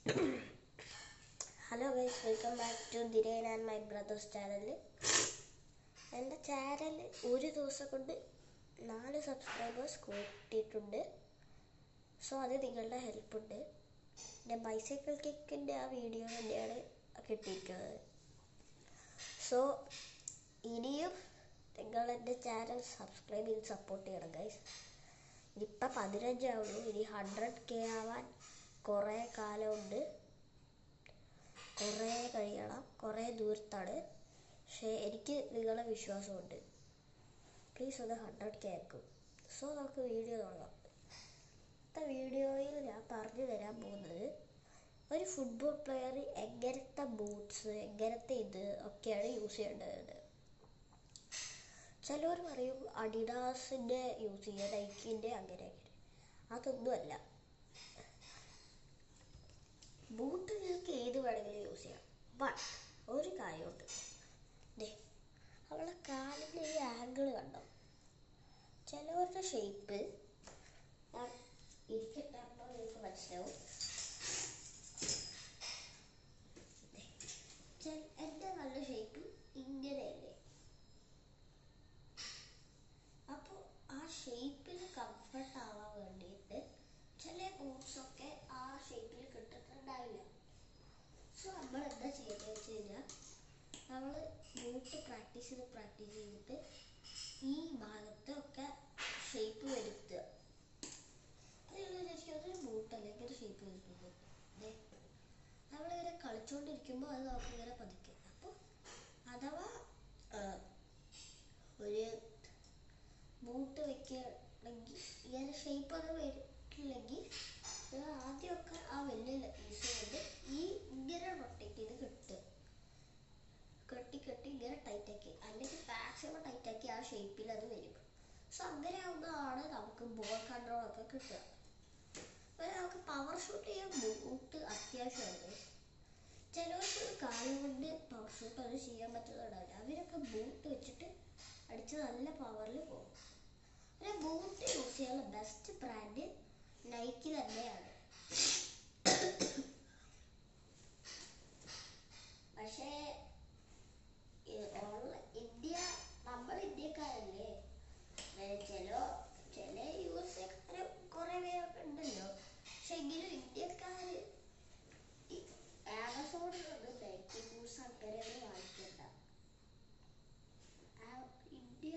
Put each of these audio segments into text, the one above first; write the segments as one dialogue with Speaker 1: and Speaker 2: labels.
Speaker 1: Hello guys, welcome back to Dhiren and my brothers channel. എൻ്റെ channel ഒരു ദിവസം കൊണ്ട് 4 സബ്സ്ക്രൈബേഴ്സ് കൂട്ടിയിട്ടുണ്ട്. സോ അത് നിങ്ങളുടെ ഹെൽപ്പുണ്ട്. എൻ്റെ ബൈസൈക്കിൾ കിക്കിൻ്റെ ആ വീഡിയോ തന്നെയാണ് കിട്ടിയിരിക്കുന്നത്. സോ ഇനിയും നിങ്ങൾ എൻ്റെ ചാനൽ സബ്സ്ക്രൈബ് ചെയ്ത് സപ്പോർട്ട് ചെയ്യണം ഗൈസ്. ഇപ്പം 15 ആവുള്ളൂ. ഇനി 100K ആവാൻ കുറേ കാലമുണ്ട്. കുറേ കഴിയണം, കുറേ ദൂരത്താണ്. പക്ഷേ എനിക്ക് നിങ്ങളെ വിശ്വാസമുണ്ട്. പ്ലീസ് ഒന്ന് 100K ആക്കും. സോ നമുക്ക് വീഡിയോ തുടങ്ങാം. ഇന്നത്തെ വീഡിയോയിൽ ഞാൻ പറഞ്ഞു തരാൻ പോകുന്നത് ഒരു ഫുട്ബോൾ പ്ലെയർ എങ്ങനത്തെ ബൂട്ട്സ്, എങ്ങനത്തെ ഇത് ഒക്കെയാണ് യൂസ് ചെയ്യേണ്ടത്. ചിലവർ പറയും അഡിഡാസിൻ്റെ യൂസ് ചെയ്യുക, നൈക്കിൻ്റെ അങ്ങനെ. അതൊന്നുമല്ല. ബൂട്ട് നിങ്ങൾക്ക് ഏത് വേണമെങ്കിലും യൂസ് ചെയ്യാം. ബട്ട് ഒരു കാര്യമുണ്ട്. അവളുടെ കാലിൻ്റെ ഈ ആംഗിൾ കണ്ടോ? ചിലവരുടെ ഷേപ്പ് ഇരിക്കട്ടോ നിങ്ങൾക്ക് മനസ്സിലാവും. എൻ്റെ നല്ല ഷേപ്പ് ഇങ്ങനെയല്ലേ? അപ്പോൾ ആ ഷേപ്പിൽ കംഫർട്ട് ആവാൻ വേണ്ടിയിട്ട് ചില ബൂട്ട്സൊക്കെ ആ ഷേപ്പിൽ കിട്ടുന്നുണ്ടാവില്ല. സോ നമ്മൾ എന്താ ചെയ്യുന്നത് വെച്ച് കഴിഞ്ഞാൽ, നമ്മൾ ബൂട്ട് പ്രാക്ടീസ് ചെയ്തിട്ട് ഈ ഭാഗത്ത് ഒക്കെ ഷേപ്പ് വരുത്തുക. അതൊരു ബൂട്ടല്ലേ ഇങ്ങനെ ഷേപ്പ് വരുത്തുന്നത്. നമ്മളിങ്ങനെ കളിച്ചുകൊണ്ടിരിക്കുമ്പോൾ അത് നമുക്കിങ്ങനെ പതുക്കെ. അപ്പോൾ അഥവാ ഒരു ബൂട്ട് വെക്കുകയാണെങ്കിൽ ഇങ്ങനെ ഷേപ്പ് അത് വരില്ലെങ്കിൽ ആദ്യമൊക്കെ ആ വലിയ പീസ് കൊണ്ട് ഈ ഇങ്ങനെ റൊട്ടേറ്റ് ചെയ്ത് കെട്ടി ഇങ്ങനെ ടൈറ്റാക്കി, അല്ലെങ്കിൽ മാക്സിമം ടൈറ്റാക്കി ആ ഷേപ്പിൽ അത് വരും. സോ അങ്ങനെ ആവുന്നതാണ് നമുക്ക് ബോൾ കൺട്രോളൊക്കെ കിട്ടുക. അപ്പോൾ നമുക്ക് പവർ ഷൂട്ട് ചെയ്യാൻ ബൂട്ട് അത്യാവശ്യമാണ്. ചിലവർക്ക് കാലം കൊണ്ട് പവർ ഷൂട്ട് അത് ചെയ്യാൻ പറ്റുന്നുണ്ടാവില്ല. അവരൊക്കെ ബൂട്ട് വെച്ചിട്ട് അടിച്ച് നല്ല പവറിൽ പോകും. പിന്നെ ബൂട്ട് യൂസ് ചെയ്യാനുള്ള ബെസ്റ്റ് ബ്രാൻഡ് നൈക്കി തന്നെയാണ്. പക്ഷേ നമ്മൾ ഇന്ത്യക്കാരല്ലേ? ചില USA കുറേ പേരൊക്കെ ഉണ്ടല്ലോ. പക്ഷെ എങ്കിലും ഇന്ത്യക്കാര് ആമസോണിൽ നിന്ന് നൈക്കി ബൂട്ട്സ് അങ്ങനെയൊന്നും വാങ്ങിക്കണ്ട. ഇന്ത്യ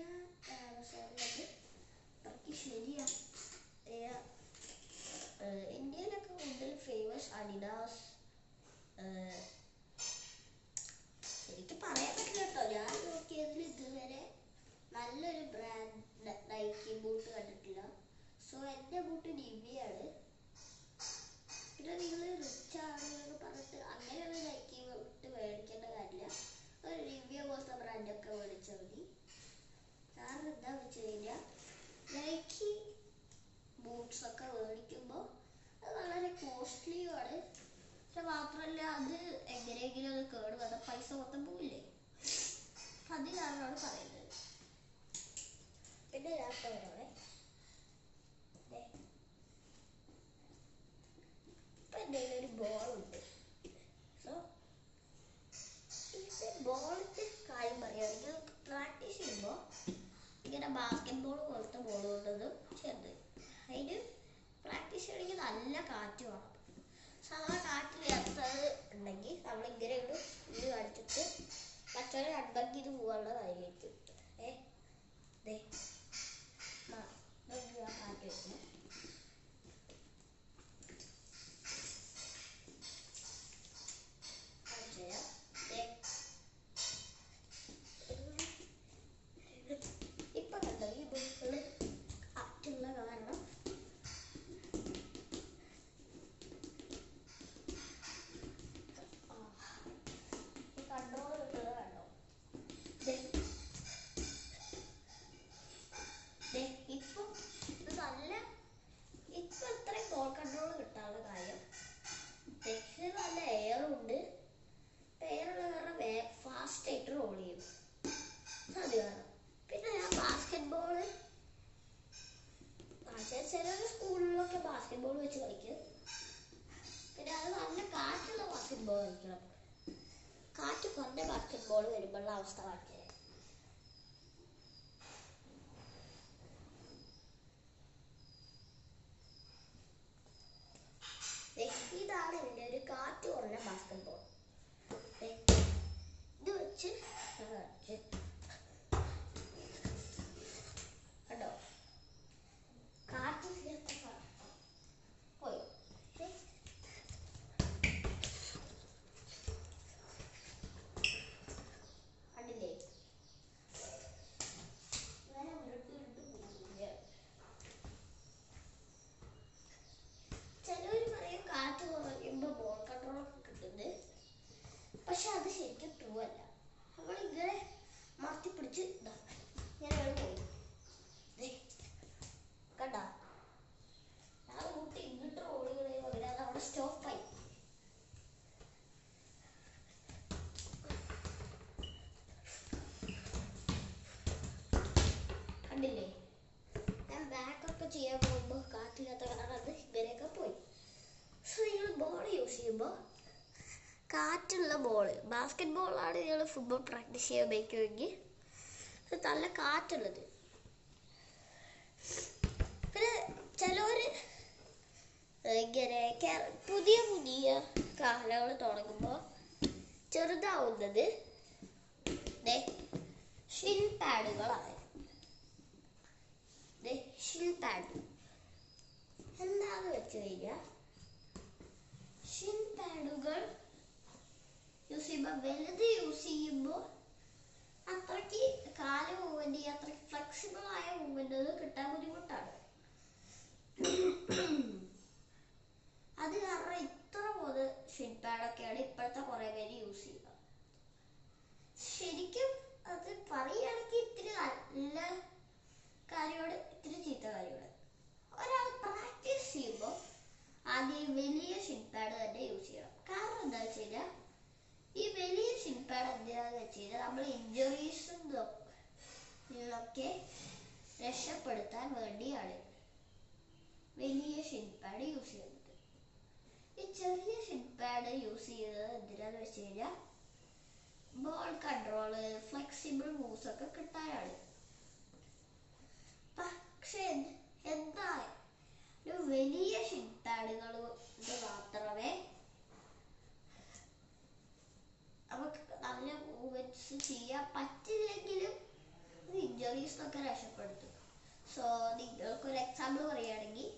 Speaker 1: ആമസോണിലത് അത്രയ്ക്ക് ശരിയാണ്. ഇന്ത്യയിലൊക്കെ കൂടുതൽ ഫേമസ് അഡിഡാസ്. എനിക്ക് പറയാൻ പറ്റില്ല കേട്ടോ, ഞാൻ നോക്കിയതിൽ ഇതുവരെ നല്ലൊരു ബ്രാൻഡ് നൈക്കി ബൂട്ട് കണ്ടിട്ടില്ല. സോ എൻ്റെ ബൂട്ട് നിവിയാണ്. പിന്നെ നിങ്ങൾ റിച്ച് ആണെന്ന് പറഞ്ഞിട്ട് അങ്ങനെയൊന്നും നൈക്കി ബൂട്ട് മേടിക്കേണ്ട കാര്യമില്ല. ഒരു നിവിയ പോലത്തെ ബ്രാൻഡൊക്കെ മേടിച്ചാൽ മതി. കാരണം എന്താണെന്ന് വെച്ച് കഴിഞ്ഞാൽ നൈക്കി ബൂട്ട്സ് ഒക്കെ മേടിക്കുമ്പോൾ അത് വളരെ കോസ്റ്റ്ലിയുമാണ്. പക്ഷെ മാത്രമല്ല, അത് എങ്ങനെയെങ്കിലും അത് കേട് വന്നാൽ പൈസ മൊത്തം പോവില്ലേ? അത് കാരണമാണ് പറയുന്നത്. പിന്നെ രാത്രി ഇപ്പം എൻ്റെ ഒരു ബോളുണ്ട്. സോ ഈ ബോളിൻ്റെ കാര്യം പറയുകയാണെങ്കിൽ പ്രാക്ടീസ് ചെയ്യുമ്പോൾ ഇങ്ങനെ ബാസ്കറ്റ് ബോൾ പോലത്തെ ബോൾ കൊണ്ടൊന്നും ചെയ്യരുത്. അതിന് പ്രാക്ടീസ് ചെയ്യണമെങ്കിൽ നല്ല കാറ്റ് വേണം. സാധാരണ കാറ്റില്ലാത്തത് ഉണ്ടെങ്കിൽ നമ്മളിങ്ങനെ ഇത് കാണിച്ചിട്ട് മറ്റൊരു അഡ്ബങ്ക് ഇത് പോകാനുള്ള കാര്യമായിരിക്കും. കാറ്റ് വെക്കണം. ഇപ്പൊ കണ്ടോ ഈ ബുക്കുകള് കാറ്റുള്ള കാരണം കണ്ടോ. നോർമൽ ബാസ്കറ്റ് ബോൾ വരുമ്പോഴുള്ള അവസ്ഥ കാണിച്ചത്. ഇതാണ് എൻ്റെ ഒരു കാറ്റ് കുറഞ്ഞ ബാസ്കറ്റ് ബോൾ. ഇത് വെച്ച് കണ്ടോ കാറ്റ് പോയി. കണ്ടില്ലേ ഇങ്ങനെ ഉരുട്ടി പോയില്ല. ചിലവർ പറയും കാറ്റ് കുറയുമ്പോൾ ബോൾ കൺട്രോൾ ഒക്കെ കിട്ടുന്നത്. പക്ഷെ അത് ശരിക്കും ട്രൂ അല്ല. നമ്മളിങ്ങനെ മറത്തി പിടിച്ച് ഇങ്ങനെ പോയി കണ്ട ഞാൻ കൂട്ടി ഇങ്ങോട്ട് റോഡുകളെ പകരം അത് അവിടെ സ്റ്റോപ്പായി. കണ്ടില്ലേ ഞാൻ ബാക്കൊക്കെ ചെയ്യാൻ പോകുമ്പോൾ കാറ്റില്ലാത്ത കാരണം അത് ഇങ്ങനെയൊക്കെ പോയി. സോ നിങ്ങൾ ബോൾ യൂസ് ചെയ്യുമ്പോൾ കാറ്റുള്ള ബോൾ, ബാസ്കറ്റ് ബോളാണ് നിങ്ങൾ ഫുട്ബോൾ പ്രാക്ടീസ് ചെയ്യാൻ ഉപയോഗിക്കുമെങ്കിൽ നല്ല കാറ്റുള്ളത്. പിന്നെ ചിലവർ ഇങ്ങനെ പുതിയ പുതിയ കാലങ്ങൾ തുടങ്ങുമ്പോൾ ചെറുതാവുന്നത് ഷിൻ പാഡുകളാണ്. ഷിൻ പാഡ് എന്താന്ന് വെച്ച് കഴിഞ്ഞാൽ ഷിൻ പാഡുകൾ യൂസ് ചെയ്യുമ്പോൾ വലുത് യൂസ് ചെയ്യുമ്പോൾ അത്രയ്ക്ക് കാല് മൂവ്മെന്റ് അത്രയ്ക്ക് ഫ്ലെക്സിബിൾ ആയ മൂവ്മെന്റ് കിട്ടാൻ ബുദ്ധിമുട്ടാണ്. അത് കാരണം ഇത്ര പോലെ ഷിൻ പാഡൊക്കെയാണ് ഇപ്പോഴത്തെ കുറെ പേര് യൂസ് ചെയ്യുക. ശരിക്കും അത് പറയുകയാണെങ്കിൽ ഇത്തിരി നല്ല കാര്യമാണ്, ഇത്തിരി ചീത്ത കാര്യമാണ്. ഒരാൾ പ്രാക്ടീസ് ചെയ്യുമ്പോൾ ആദ്യം വലിയ ഷിൻ പാഡ് തന്നെ യൂസ് ചെയ്യണം. കാരണം എന്താ വെച്ച് കഴിഞ്ഞാൽ ഈ വലിയ ഷിൻ പാഡ് എന്തിനാന്ന് വെച്ച് കഴിഞ്ഞാൽ നമ്മൾ ഇഞ്ചുറീസും ഒക്കെ രക്ഷപ്പെടുത്താൻ വേണ്ടിയാണ് വലിയ ഷിൻ പാഡ് യൂസ് ചെയ്യുന്നത്. ഈ ചെറിയ ഷിൻ പാഡ് യൂസ് ചെയ്യുന്നത് എന്തിനാന്ന് വെച്ച് കഴിഞ്ഞാൽ ബോൾ കൺട്രോള്, ഫ്ലെക്സിബിൾ മൂവ്സ് ഒക്കെ കിട്ടാനാണ്. പക്ഷെ എന്താ ഒരു വലിയ ഷിൻ പാഡുകൾ മാത്രമേ നമുക്ക് നല്ല മൂവ്മെന്റ്സ് ചെയ്യാൻ പറ്റില്ലെങ്കിലും ഇഞ്ചുറീസിനൊക്കെ രക്ഷപ്പെടുത്തും. സോ നിങ്ങൾക്കൊരു എക്സാമ്പിൾ പറയുകയാണെങ്കിൽ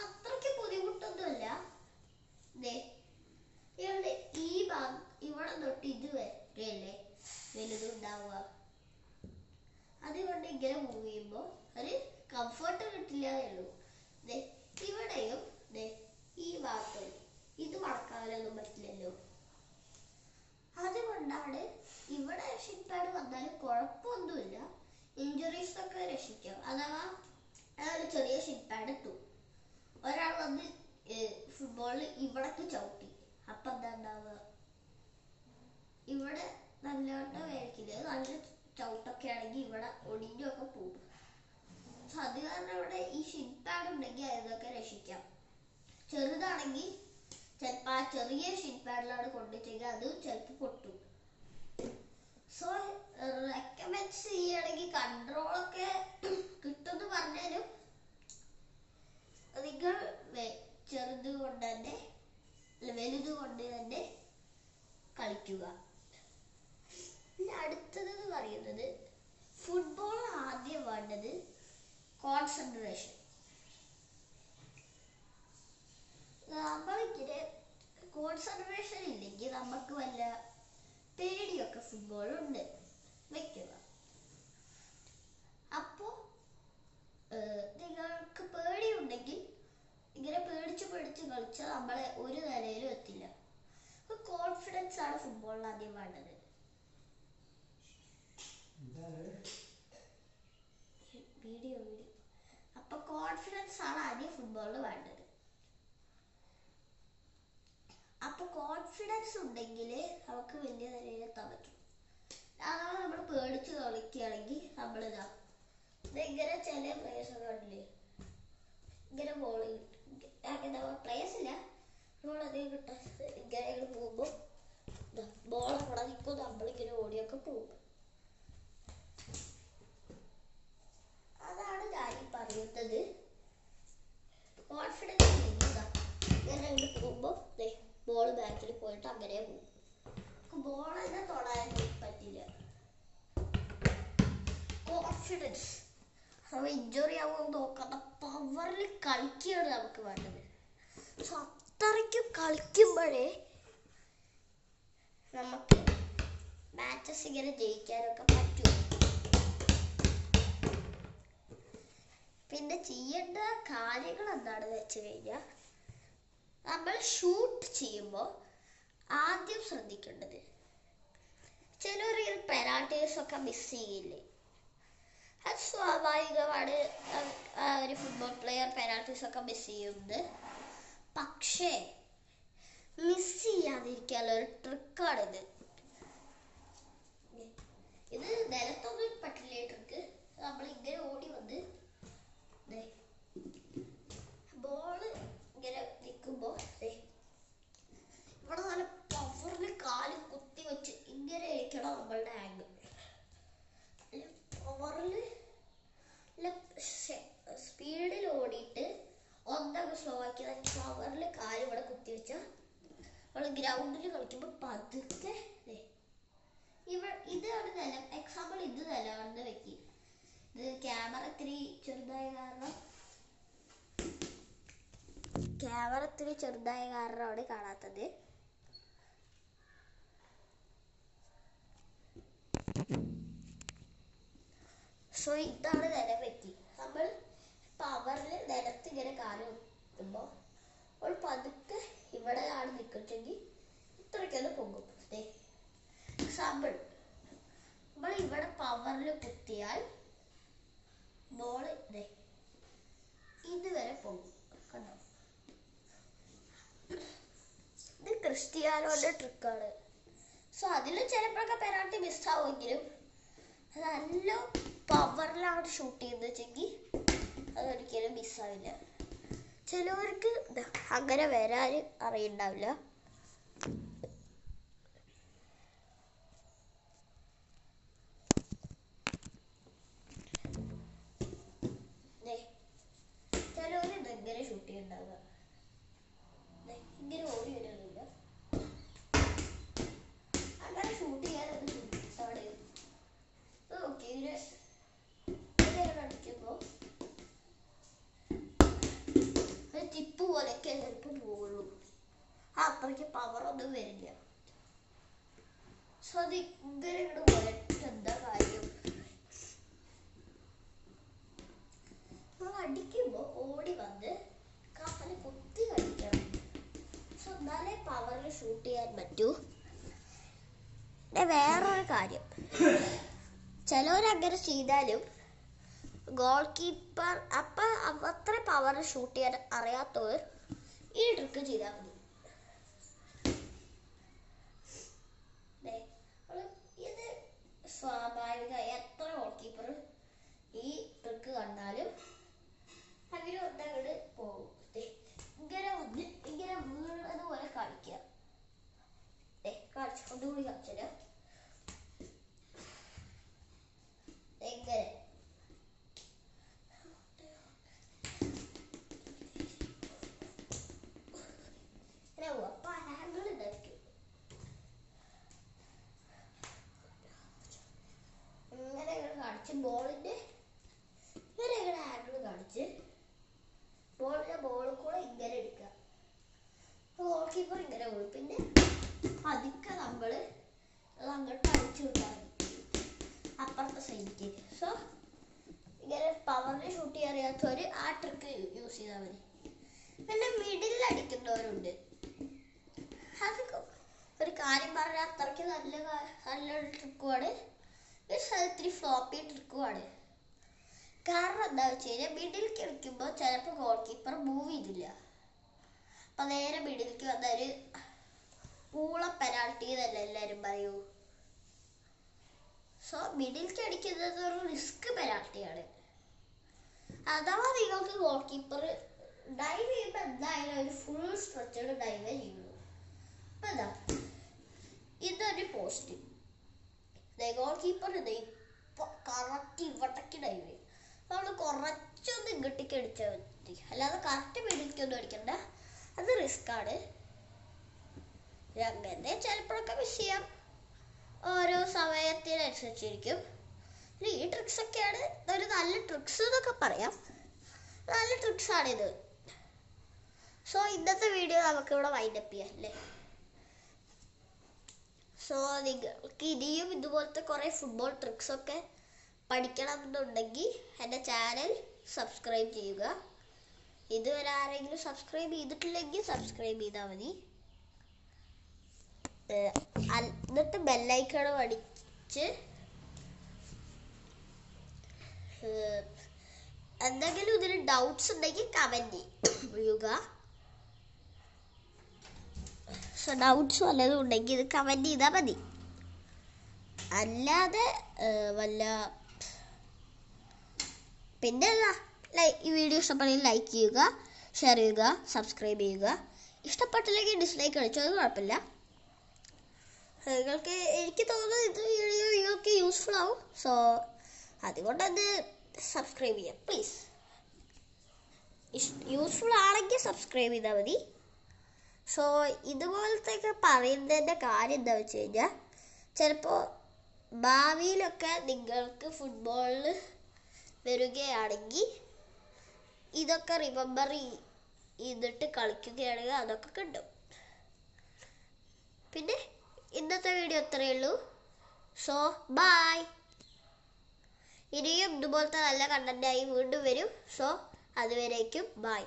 Speaker 1: അത്രയ്ക്ക് ബുദ്ധിമുട്ടൊന്നുമില്ല. ഇയാളുടെ ഈ ഭാഗം ഇവിടെ തൊട്ട് ഇത് വരെയല്ലേ വലുതുണ്ടാവുക. അതുകൊണ്ട് ഇങ്ങനെ മൂവ് ചെയ്യുമ്പോൾ ഒരു കംഫർട്ട് കിട്ടില്ല എന്നേ ഉള്ളൂ. ഇവിടെയും ഈ ഭാഗത്തും ഇത് മടക്കാനൊന്നും പറ്റില്ലല്ലോ. അതുകൊണ്ടാണ് ഇവിടെ ഷിൻ പാഡ് വന്നാലും കുഴപ്പമൊന്നുമില്ല, ഇഞ്ചുറീസൊക്കെ രക്ഷിക്കാം. അഥവാ അയാൾ ചെറിയ ഷിൻ പാഡ് ഇട്ടു, ഒരാൾ വന്ന് ഫുട്ബോളിൽ ഇവിടേക്ക് ചവിട്ടി, അപ്പം എന്താ ഉണ്ടാവുക? ഇവിടെ നല്ലോണം വേദനിക്കില്ല. നല്ല ചവിട്ടൊക്കെ ആണെങ്കിൽ ഇവിടെ ഒടിഞ്ഞൊക്കെ പോകും. സോ അത് കാരണം ഇവിടെ ഈ ഷിൻ പാഡ് ഉണ്ടെങ്കിൽ അതൊക്കെ രക്ഷിക്കാം. ചെറുതാണെങ്കിൽ ചിലപ്പോൾ ആ ചെറിയ ഷിൻ പാഡിലാണ് കൊണ്ടുവച്ചെങ്കിൽ അത് ചിലപ്പോൾ പൊട്ടും. സോ റെക്കമെൻഡ് ചെയ്യുകയാണെങ്കിൽ കൺട്രോളൊക്കെ കിട്ടുമെന്ന് പറഞ്ഞാലും നിങ്ങൾ ചെറുത് കൊണ്ട് തന്നെ വലുത് കൊണ്ട് തന്നെ കളിക്കുക. പിന്നെ അടുത്തതെന്ന് പറയുന്നത് ഫുട്ബോൾ ആദ്യം വേണ്ടത് കോൺസെൻട്രേഷൻ. നമ്മളിങ്ങനെ കോൺസെൻട്രേഷൻ ഇല്ലെങ്കിൽ നമുക്ക് വല്ല പേടിയൊക്കെ ഫുട്ബോളുണ്ട് വെക്കുക. അപ്പോൾ നിങ്ങൾക്ക് പേടിയുണ്ടെങ്കിൽ ഇങ്ങനെ പേടിച്ച് കളിച്ചാൽ നമ്മളെ ഒരു നിലയിലും എത്തില്ല. കോൺഫിഡൻസ് ആണ് ഫുട്ബോളിൽ ആദ്യം വേണ്ടത്. വീഡിയോ അപ്പൊ കോൺഫിഡൻസ് ആണ് ആദ്യം ഫുട്ബോളിൽ വേണ്ടത്. അപ്പൊ കോൺഫിഡൻസ് ഉണ്ടെങ്കിൽ നമുക്ക് വലിയ നിലയിലെത്താൻ പറ്റും. അഥവാ നമ്മൾ പേടിച്ച് കളിക്കുകയാണെങ്കിൽ നമ്മളിതാ ഇങ്ങനെ ചില പ്ലേയേഴ്സ് ഒക്കെ കണ്ടില്ലേ, ഇങ്ങനെ ബോൾ പ്ലേയേഴ്സ് ഇല്ല, ബോൾ അധികം കിട്ടാൻ ഇങ്ങനെ പോകുമ്പോൾ ബോൾ അവിടെ നിൽക്കും, നമ്മളിങ്ങനെ ഓടിയൊക്കെ പോകും. അതാണ് ഞാൻ പറയുന്നത്. കോൺഫിഡൻസ് ഇങ്ങനെ അങ്ങോട്ട് പോകുമ്പോൾ ബോൾ ബാക്കിൽ പോയിട്ട് അങ്ങനെ പോകും. ബോൾ തന്നെ തൊടാൻ പറ്റില്ല. കോൺഫിഡൻസ് നമ്മൾ ഇഞ്ചുറി ആവുമ്പോൾ നോക്കാത്ത പവറിൽ കളിക്കുകയാണ് നമുക്ക് വേണ്ടത്. സോ അത്രയ്ക്കും കളിക്കുമ്പോഴേ നമുക്ക് മാച്ചസ് ഇങ്ങനെ ജയിക്കാനൊക്കെ പറ്റും. പിന്നെ ചെയ്യേണ്ട കാര്യങ്ങൾ എന്താണെന്ന് വെച്ച് കഴിഞ്ഞാൽ, നമ്മൾ ഷൂട്ട് ചെയ്യുമ്പോൾ ആദ്യം ശ്രദ്ധിക്കേണ്ടത്, ചിലർ പെനാൾട്ടീസ് ഒക്കെ മിസ് ചെയ്യില്ലേ. അത് സ്വാഭാവികമാണ്, ഒരു ഫുട്ബോൾ പ്ലെയർ പെനാൾട്ടീസ് ഒക്കെ മിസ് ചെയ്യുന്നത്. പക്ഷേ മിസ് ചെയ്യാതിരിക്കാനുള്ള ഒരു ട്രിക്കാണിത്. ഇത് നിലത്തൊന്നും പറ്റില്ല ട്രിക്ക്. നമ്മൾ ഇങ്ങനെ ഓടി വന്ന് ബോള് ഇങ്ങനെ നിൽക്കുമ്പോൾ ഇവിടെ നല്ല പവറിൽ കാല് കുത്തി വെച്ച് ഇങ്ങനെ ഇരിക്കണം നമ്മളുടെ ആംഗിൾ. പവറിൽ സ്പീഡിൽ ഓടിയിട്ട് ഒന്നൊക്കെ സ്ലോ ആക്കി പവറിൽ കാല് ഇവിടെ കുത്തി വെച്ചാൽ നമ്മൾ ഗ്രൗണ്ടിൽ കളിക്കുമ്പോൾ പതുക്കെ ഇതാണ് നിലം. എക്സാമ്പിൾ ഇത് നിലമാണെന്ന് വെക്കി. ഇത് ക്യാമറ ഇത്തിരി ചെറുതായ കാരണമാണ് കാണാത്തത്. സോ ഇതാണ് നിലം വെക്കി. നമ്മൾ പവറിൽ നിലത്ത് ഇങ്ങനെ കാല് വെക്കുമ്പോൾ അപ്പോൾ പതുക്കെ ഇവിടെയാണ് നിൽക്കുന്നെങ്കിൽ ഇത്രയ്ക്കൊന്ന് പൊങ്ങും. എക്സാമ്പിൾ, നമ്മൾ ഇവിടെ പവറിൽ കുത്തിയാൽ ബോൾ ഇതുവരെ പോകും. കണ്ടോ? ഇത് ക്രിസ്ത്യാനോന്റെ ട്രിക്കാണ്. സോ അതിൽ ചിലപ്പോഴൊക്കെ പെനാൾട്ടി മിസ്സാവുമെങ്കിലും നല്ല പവറിലാണ് ഷൂട്ട് ചെയ്യുന്നത് വെച്ചെങ്കിൽ അതൊരിക്കലും മിസ്സാവില്ല. ചിലവർക്ക് അങ്ങനെ വരാൻ അറിയണ്ടാവില്ല. ചിലവർ ഇതെങ്ങനെ ഷൂട്ട് ചെയ്യുന്നുണ്ടാവുക, ഇങ്ങനെ ഓടി വരുന്നില്ല. അങ്ങനെ ഷൂട്ട് ചെയ്യാനത് അവിടെ ഓക്കെ അടിക്കുമ്പോൾ ടിപ്പ് പോലെയൊക്കെ ചിലപ്പോൾ പോവുള്ളൂ. അത്രയ്ക്ക് പവറൊന്നും വരില്ല. സോ അത് ഇങ്ങനെ ഇങ്ങോട്ട് പോയിട്ട് എന്താ കാര്യം? നമ്മൾ അടിക്കുമ്പോൾ ഓടി വന്ന് കാല് കുത്തി കളിക്കണം. സോ എന്നാലേ പവറിൽ ഷൂട്ട് ചെയ്യാൻ പറ്റൂ. വേറൊരു കാര്യം, ചിലവരങ്ങനെ ചെയ്താലും ഗോൾ കീപ്പർ അത്ര പവറിൽ ഷൂട്ട് ചെയ്യാൻ അറിയാത്തവർ ഈ ട്രിക്ക് ചെയ്താൽ മതി. ഇത് സ്വാഭാവികമായി എത്ര ഗോൾ കീപ്പർ ഈ ട്രിക്ക് കണ്ടാലും അവര് ഒന്നങ്ങോട്ട് പോകും. ഇങ്ങനെ വന്ന് ഇങ്ങനെ വീണതുപോലെ കളിക്കുക. ഒന്നുകൂടി കളിച്ചാലോ. എങ്ങനെ അപ്പൊ ആംഗിൾ ഇതായിരിക്കും. ഇങ്ങനെ കാണിച്ച് ബോളിന്റെ ഇങ്ങനെ ആംഗിൾ കാണിച്ച് ബോളിൽ കൂടെ ഇങ്ങനെ എടുക്കുക. ഗോൾ കീപ്പർ ഇങ്ങനെ പോകും. പിന്നെ പതുക്കെ നമ്മള് അങ്ങോട്ട് അടിച്ചു വിട്ടാൽ മതി അപ്പുറത്തെ സൈഡിലേക്ക്. സോ ഇങ്ങനെ പവറിൽ ഷൂട്ട് ചെയ്യാൻ അറിയാത്തവര് ആ ട്രിക്ക് യൂസ് ചെയ്താൽ മതി. പിന്നെ മിഡിൽ അടിക്കുന്നവരുണ്ട്. അത് ഒരു കാര്യം പറഞ്ഞാൽ അത്രയ്ക്ക് നല്ലൊരു ട്രിക്കുമാണ്. ഇത്തിരി ഫ്ലോപ്പി ട്രിക്കുമാണ്. കാരണം എന്താ വെച്ച് കഴിഞ്ഞാൽ മിഡിലേക്ക് കളിക്കുമ്പോൾ ചിലപ്പോൾ ഗോൾ കീപ്പർ മൂവ് ചെയ്തില്ല. അപ്പൊ നേരെ മിഡിലേക്ക് വന്നൊരു പൂള പെനാൾട്ടി എന്നല്ല എല്ലാവരും പറയൂ. സോ മിഡിലേക്ക് അടിക്കുന്നത് ഒരു റിസ്ക് പെനാൾട്ടിയാണ്. അഥവാ നിങ്ങൾക്ക് ഗോൾ കീപ്പർ ഡൈവ് ചെയ്യുമ്പോൾ എന്തായാലും ഒരു ഫുൾ സ്ട്രെച്ചഡ് ഡൈവ് ചെയ്യുള്ളൂ. അപ്പൊ എന്താ പോസ്റ്റ്. ഗോൾ കീപ്പർ കറക്റ്റ് ഇവിടേക്ക് ഡൈവ് ചെയ്യും. നമ്മൾ കുറച്ചൊന്ന് ഇങ്ങോട്ടേക്ക് അടിച്ചാൽ മതി, അല്ലാതെ കറക്റ്റ് മിഡിലേക്കൊന്നും അടിക്കണ്ട, അത് റിസ്ക് ആണ്. അങ്ങനെ ചിലപ്പോഴൊക്കെ മിസ് ചെയ്യാം, ഓരോ സമയത്തിനനുസരിച്ചിരിക്കും. ഈ ട്രിക്സൊക്കെയാണ് ഒരു നല്ല ട്രിക്സ് എന്നൊക്കെ പറയാം, നല്ല ട്രിക്സാണിത്. സോ ഇന്നത്തെ വീഡിയോ നമുക്കിവിടെ വൈൻഡപ്പ് ചെയ്യാം അല്ലേ. സോ നിങ്ങൾക്ക് ഇനിയും ഇതുപോലത്തെ കുറേ ഫുട്ബോൾ ട്രിക്സൊക്കെ പഠിക്കണം എന്നുണ്ടെങ്കിൽ എൻ്റെ ചാനൽ സബ്സ്ക്രൈബ് ചെയ്യുക. ഇതുവരെ ആരെങ്കിലും സബ്സ്ക്രൈബ് ചെയ്തിട്ടില്ലെങ്കിൽ സബ്സ്ക്രൈബ് ചെയ്താൽ മതി. എന്നിട്ട് ബെല്ലൈക്കൺ അടിച്ച് എന്തെങ്കിലും ഇതിന് ഡൗട്ട്സ് ഉണ്ടെങ്കിൽ കമൻറ്റ് ചെയ്യുക. സോ ഡൗട്ട്സ് വല്ലതും ഉണ്ടെങ്കിൽ ഇത് കമൻറ്റ് ചെയ്താൽ മതി. അല്ലാതെ പിന്നെ ഈ വീഡിയോ ഇഷ്ടപ്പെടുമെങ്കിൽ ലൈക്ക് ചെയ്യുക, ഷെയർ ചെയ്യുക, സബ്സ്ക്രൈബ് ചെയ്യുക. ഇഷ്ടപ്പെട്ടില്ലെങ്കിൽ ഡിസ്ലൈക്ക് അടിച്ചത് കുഴപ്പമില്ല. എനിക്ക് തോന്നുന്നു ഇത് വീഡിയോ നിങ്ങൾക്ക് യൂസ്ഫുൾ ആവും. സോ അതുകൊണ്ടത് സബ്സ്ക്രൈബ് ചെയ്യാം പ്ലീസ്. യൂസ്ഫുൾ ആണെങ്കിൽ സബ്സ്ക്രൈബ് ചെയ്താൽ മതി. സോ ഇതുപോലത്തെയൊക്കെ പറയുന്നതിൻ്റെ കാര്യം എന്താ വെച്ച് കഴിഞ്ഞാൽ, ചിലപ്പോൾ ഭാവിയിലൊക്കെ നിങ്ങൾക്ക് ഫുട്ബോളിൽ വരികയാണെങ്കിൽ ഇതൊക്കെ റിമെമ്പർ ചെയ്തിട്ട് കളിക്കുകയാണെങ്കിൽ അതൊക്കെ കിട്ടും. പിന്നെ ഇന്നത്തെ വീഡിയോ ഇത്രയേ ഉള്ളൂ. So bye. ഇനിയും ഇതുപോലത്തെ നല്ല കണ്ടന്റായി വീണ്ടും വരും. സോ അതുവരേക്കും ബൈ.